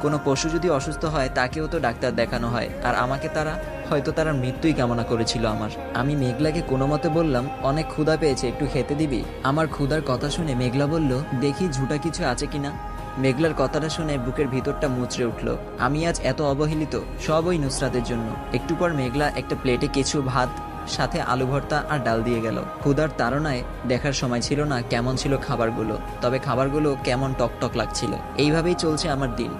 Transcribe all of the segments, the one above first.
কোনো পশু যদি অসুস্থ হয় তাকেও তো ডাক্তার দেখানো হয়, আর আমাকে হয়তো তারা মৃত্যুই কামনা করেছিল আমার। আমি মেঘলাকে কোনো মতে বললাম, অনেক ক্ষুধা পেয়েছে, একটু খেতে দিবি? আমার ক্ষুধার কথা শুনে মেঘলা বলল, দেখি ঝুটা কিছু আছে কিনা। মেঘলার কথাটা শুনে বুকের ভিতরটা মুচড়ে উঠল। আমি আজ এত অবহেলিত, সব ওই নুসরাতের জন্য। একটু পর মেঘলা একটা প্লেটে কিছু ভাত, সাথে আলু ভর্তা আর ডাল দিয়ে গেল। ক্ষুধার তাড়নায় দেখার সময় ছিল না কেমন ছিল খাবারগুলো, তবে খাবারগুলো কেমন টকটক লাগছিল। এইভাবেই চলছে আমার দিন।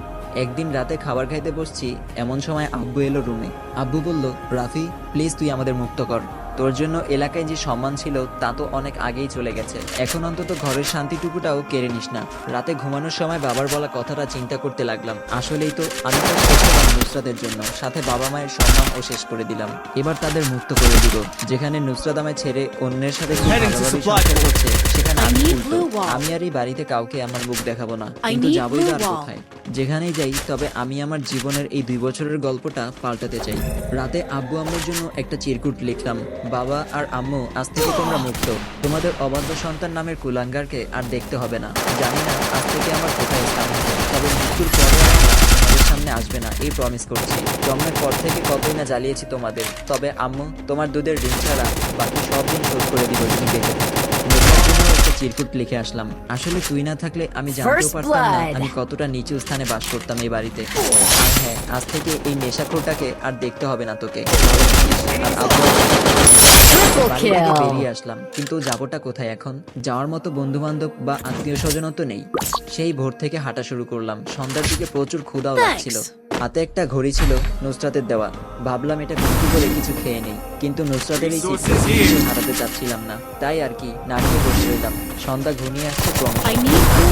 একদিন রাতে খাবার খাইতে বসছি, এমন সময় আব্বু এলো রুমে। আব্বু বলল, রাফি প্লিজ তুই আমাদের মুক্ত কর। তোর জন্য এলাকায় যে সম্মান ছিল তা তো অনেক আগেই চলে গেছে। এখন অন্তত ঘরের শান্তিটুকুটাও কেড়ে নিস না। রাতে ঘুমানোর সময় বাবার বলা কথাটা চিন্তা করতে লাগলাম। আসলেই তো আমি তো শেষ করলাম নুসরাতের জন্য, সাথে বাবা মায়ের সম্মানও শেষ করে দিলাম। এবার তাদের মুক্ত করে দিব। যেখানে নুসরাত আমায় ছেড়ে অন্যের সাথে খুব ভালোভাবে সংসার করছে, সেখানে আমি উল্টো। আমি আর এই বাড়িতে কাউকে আমার মুখ দেখাবো না, কিন্তু যাবোই তো আর কোথায়? যেখানেই যাই, তবে আমি আমার জীবনের এই 2 বছরের গল্পটা পাল্টাতে চাই। রাতে আব্বু আম্মুর জন্য একটা চিরকুট লিখলাম, বাবা আর আম্মু, আজ থেকে তোমরা মুক্ত। তোমাদের অবাধ্য সন্তান নামের কুলাঙ্গারকে আর দেখতে হবে না। জানি না আজ থেকে আমার কোথায় স্থান হবে, তবে মৃত্যুর পরে আমাদের সামনে আসবে না, এই প্রমিস করছি। জন্মের পর থেকে কতই না জ্বালিয়েছি তোমাদের, তবে আম্মু তোমার দুধের ঋণ ছাড়া বাকি সব দিন শোধ করে দিব তুমি বেঁচে থাকো। একটা চিরকুট লিখে আসলাম। আসলে তুই না থাকলে আমি জানতেও পারতাম না আমি কতটা নিচু স্থানে বাস করতাম এই বাড়িতে। আর হ্যাঁ, আজ থেকে এই নেশাখোরটাকে আর দেখতে হবে না তোকে। আর আব্বু বাড়ি থেকে বেরিয়ে আসলাম, কিন্তু যাবোটা কোথায় এখন? যাওয়ার মতো বন্ধু বান্ধব বা আত্মীয় স্বজনও তো নেই। সেই ভোর থেকে হাঁটা শুরু করলাম। সন্ধ্যার দিকে প্রচুর ক্ষুধাও লাগছিল। হাতে একটা ঘড়ি ছিল নুসরাতের দেওয়া। ভাবলাম এটা বিক্রি করে কিছু খেয়ে নেই, কিন্তু নুসরাতের এই চিঠি হারাতে চাচ্ছিলাম না, তাই আর কি না খেয়ে বসে রইলাম। সন্ধ্যা ঘনিয়ে আসছে ক্রমশ,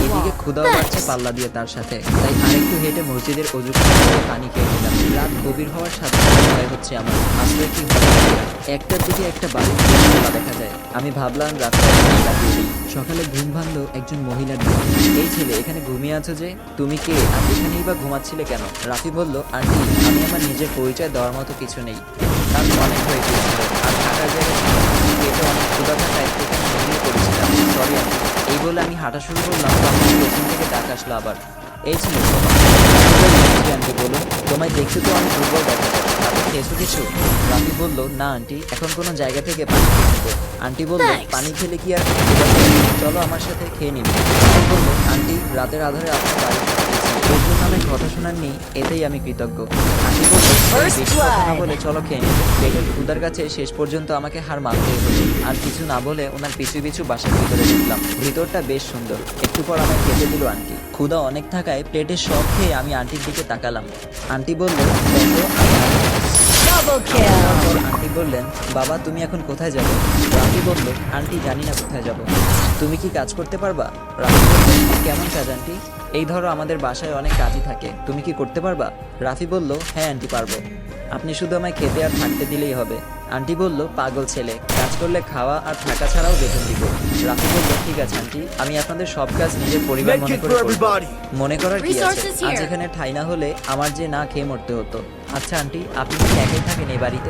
এদিকে ক্ষুধাও বাড়ছে পাল্লা দিয়ে তার সাথে। তাই আরেকটু হেঁটে মসজিদের অজু করে পানি খেয়ে নিলাম। রাত গভীর হওয়ার সাথে সাথে ভয় হচ্ছে আমার, আসলে কি হবে। একটার দিকে একটা বাড়ি দেখা যায়। আমি ভাবলাম রাতটা লাগিয়ে দিই। সকালে ঘুম ভাঙলো একজন মহিলার ডাক। এই ছেলে, এখানে ঘুমিয়ে আছো যে? তুমি কে আর এখানেই বা ঘুমাচ্ছিলে কেন? রাফি বলল, আন্টি আমি আমার নিজের পরিচয় দেওয়ার মতো কিছু নেই, তার অনেক হয়ে গিয়েছিল, আর থাকার জায়গা পেটে অনেক ক্ষুধা থাকায় এখানে ঘুমিয়ে পড়েছিলাম, সরি আন্টি। এই বলে আমি হাঁটা শুরু করলাম, তখন পেছন থেকে ডাক আসলো আবার, এই ছিল আন্টি বলুন, তোমায় দেখতে তো অনেক দুর্বল দেখা যায়, আপনি খেয়েছো কিছু? রাফি বলল, না আন্টি, এখন কোনো জায়গা থেকে পানি খেয়ে নেবো। আন্টি বলল, পানি খেলে কি আর চলো আমার সাথে খেয়ে নিবি। রাফি বলল, আন্টি রাতের আধারে আপনার বাড়ি এর জন্য অনেক কথা শোনাননি, এতেই আমি কৃতজ্ঞ। আন্টি বলল, বেশি কথা না বলে চলো খেয়ে নিবো। পেটের ক্ষুধার কাছে শেষ পর্যন্ত আমাকে হার মানতেই হলো। আর কিছু না বলে ওনার পিছু পিছু বাসার ভিতরে ঢুকলাম। ভিতরটা বেশ সুন্দর। একটু পর আমায় খেতে দিল আন্টি। ক্ষুধা অনেক থাকায় প্লেটের সব খেয়ে আমি আন্টির দিকে তাকালাম। আন্টি বলল, আন্টি বললেন, বাবা তুমি এখন কোথায় যাবে? রাফি বলল, আন্টি জানি না কোথায় যাব। তুমি কি কাজ করতে পারবা? রাফি বলল, কেমন কাজ আন্টি? এই ধরো আমাদের বাসায় অনেক কাজই থাকে, তুমি কি করতে পারবা? রাফি বলল, হ্যাঁ আন্টি পারবো, আপনি শুধু আমায় খেতে আর থাকতে দিলেই হবে। আন্টি বলল, পাগল ছেলে, কাজ করলে খাওয়া আর থাকা ছাড়াও বেতন দিব। রাফি বলল, ঠিক আছে আন্টি, আমি আপনাদের সব কাজ নিজের পরিবার মনে করে করব। মনে করার কি আছে, আজ এখানে ঠাই না হলে আমার যে না খেয়ে মরতে হতো। আচ্ছা আন্টি, আপনি কি একাই থাকেন এই বাড়িতে?